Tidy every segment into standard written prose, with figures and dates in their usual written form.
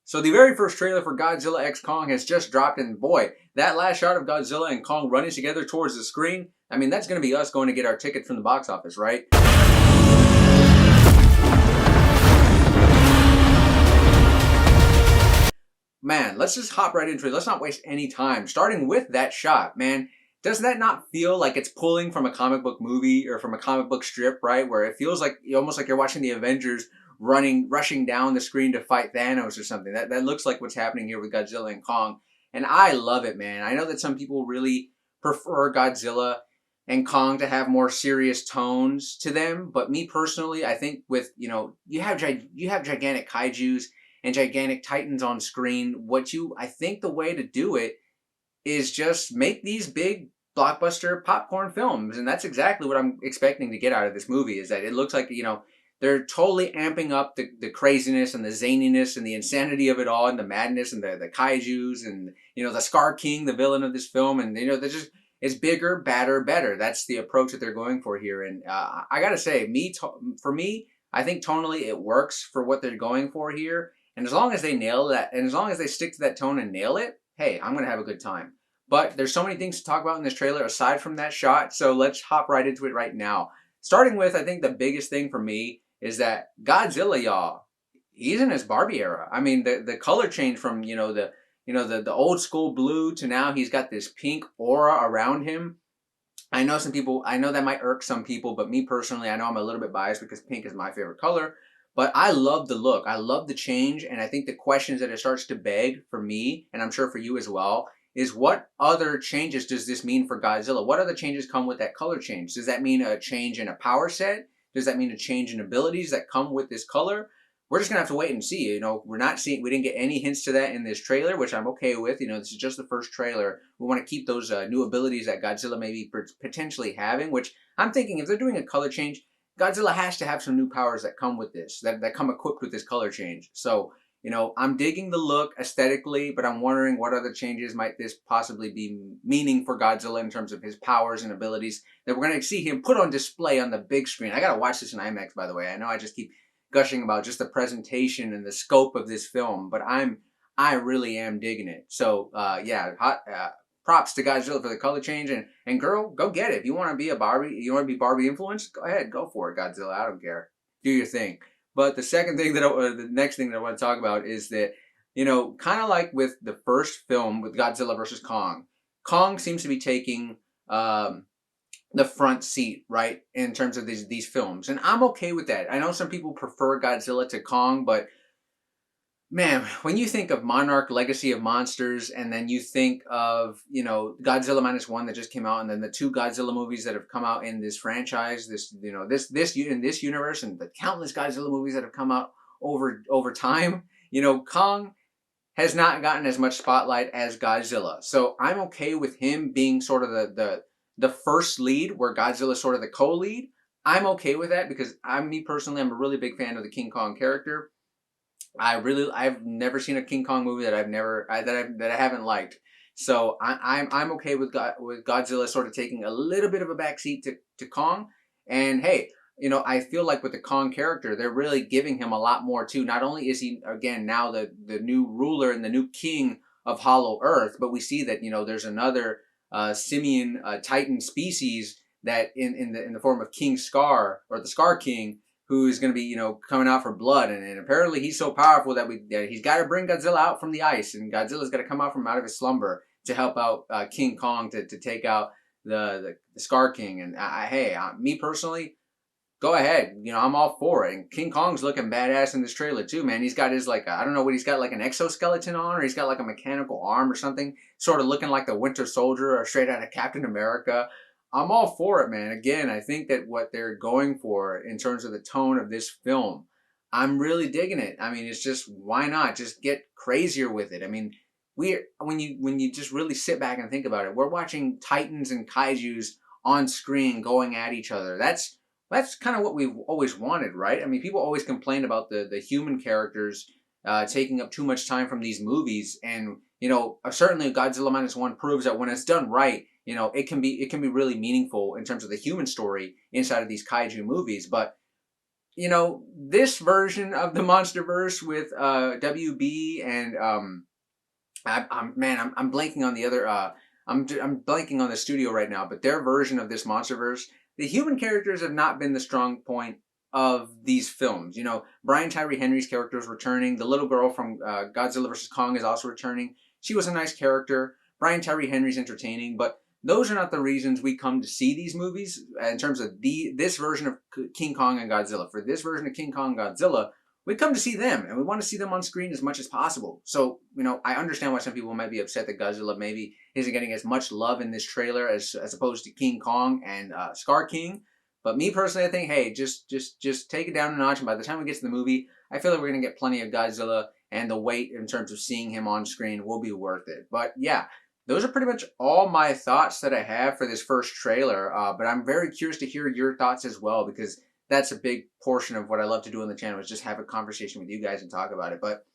So the very first trailer for Godzilla X Kong has just dropped, and boy, that last shot of Godzilla and Kong running together towards the screen, I mean, that's going to be us going to get our ticket from the box office, right? Man, let's just hop right into it. Let's not waste any time. Starting with that shot, man, does that not feel like it's pulling from a comic book movie or from a comic book strip, right? Where it feels like almost like you're watching the Avengers rushing down the screen to fight Thanos or something. That looks like what's happening here with Godzilla and Kong. And I love it, man. I know that some people really prefer Godzilla and Kong to have more serious tones to them, but me personally, I think with, you have gigantic kaijus and gigantic titans on screen. I think the way to do it is just make these big blockbuster popcorn films, and that's exactly what I'm expecting to get out of this movie. Is that it looks like they're totally amping up the craziness and the zaniness and the insanity of it all, and the madness and the kaijus and the Scar King, the villain of this film, and they're just it's bigger, badder, better. That's the approach that they're going for here, and I gotta say, for me, I think tonally it works for what they're going for here. And as long as they nail that, and as long as they stick to that tone and nail it, hey, I'm going to have a good time. But there's so many things to talk about in this trailer aside from that shot, so let's hop right into it right now. Starting with, I think the biggest thing for me is that Godzilla, y'all, he's in his Barbie era. I mean, the color change from, the old school blue to now he's got this pink aura around him. I know that might irk some people, but me personally, I know I'm a little bit biased because pink is my favorite color. But I love the look. I love the change. And I think the questions that it starts to beg for me, and I'm sure for you as well, is what other changes does this mean for Godzilla? What other changes come with that color change? Does that mean a change in a power set? Does that mean a change in abilities that come with this color? We're just going to have to wait and see. We didn't get any hints to that in this trailer, which I'm okay with. This is just the first trailer. We want to keep those new abilities that Godzilla may be potentially having, which I'm thinking if they're doing a color change, Godzilla has to have some new powers that come with this, that come equipped with this color change. So, I'm digging the look aesthetically, but I'm wondering what other changes might this possibly be meaning for Godzilla in terms of his powers and abilities that we're going to see him put on display on the big screen. I got to watch this in IMAX, by the way. I know I just keep gushing about just the presentation and the scope of this film, but I really am digging it. So, props to Godzilla for the color change, and girl, go get it. If you want to be Barbie influenced, go ahead, go for it, Godzilla. I don't care. Do your thing. But the next thing that I want to talk about is that, kind of like with the first film with Godzilla versus Kong, Kong seems to be taking the front seat, right, in terms of these films, and I'm okay with that. I know some people prefer Godzilla to Kong, but man, when you think of Monarch Legacy of Monsters, and then you think of, Godzilla -1 that just came out, and then the two Godzilla movies that have come out in this franchise, in this universe, and the countless Godzilla movies that have come out over time, Kong has not gotten as much spotlight as Godzilla. So I'm okay with him being sort of the first lead, where Godzilla is sort of the co-lead. I'm okay with that because I'm a really big fan of the King Kong character. I've never seen a King Kong movie that I haven't liked. So I'm okay with Godzilla sort of taking a little bit of a backseat to Kong. And hey, I feel like with the Kong character, they're really giving him a lot more too. Not only is he again now the new ruler and the new king of Hollow Earth, but we see that there's another simian Titan species that in the form of King Scar, or the Scar King, who's going to be, coming out for blood. And apparently he's so powerful that he's got to bring Godzilla out from the ice. And Godzilla's got to come out out of his slumber to help out King Kong to take out the Scar King. And me personally, go ahead. I'm all for it. And King Kong's looking badass in this trailer too, man. He's got his, I don't know what he's got, like an exoskeleton on, or he's got like a mechanical arm or something, sort of looking like the Winter Soldier or straight out of Captain America. I'm all for it, man. Again, I think that what they're going for in terms of the tone of this film, I'm really digging it. I mean, it's just, why not just get crazier with it? I mean, when you just really sit back and think about it, we're watching Titans and Kaijus on screen going at each other. That's kind of what we've always wanted, right? I mean, people always complain about the human characters taking up too much time from these movies, and certainly Godzilla -1 proves that when it's done right, it can be really meaningful in terms of the human story inside of these kaiju movies. But you know, this version of the MonsterVerse with WB and I'm blanking on the other. I'm blanking on the studio right now, but their version of this MonsterVerse, the human characters have not been the strong point of these films. You know, Brian Tyree Henry's character is returning. The little girl from Godzilla vs Kong is also returning. She was a nice character. Brian Tyree Henry's entertaining, but those are not the reasons we come to see these movies. In terms of this version of King Kong and Godzilla, for this version of King Kong and Godzilla, we come to see them, and we want to see them on screen as much as possible. So, you know, I understand why some people might be upset that Godzilla maybe isn't getting as much love in this trailer as opposed to King Kong and Scar King. But me personally, I think, hey, just take it down a notch, and by the time we get to the movie, I feel like we're gonna get plenty of Godzilla, and the wait in terms of seeing him on screen will be worth it. But yeah, those are pretty much all my thoughts that I have for this first trailer. But I'm very curious to hear your thoughts as well, because that's a big portion of what I love to do on the channel, is just have a conversation with you guys and talk about it. But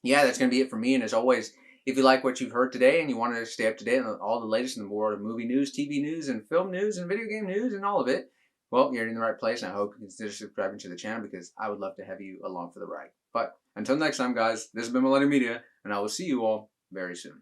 yeah, that's going to be it for me. And as always, if you like what you've heard today and you want to stay up to date on all the latest in the world of movie news, TV news, and film news, and video game news, and all of it, well, you're in the right place. And I hope you consider subscribing to the channel, because I would love to have you along for the ride. But until next time, guys, this has been Millennium Media, and I will see you all very soon.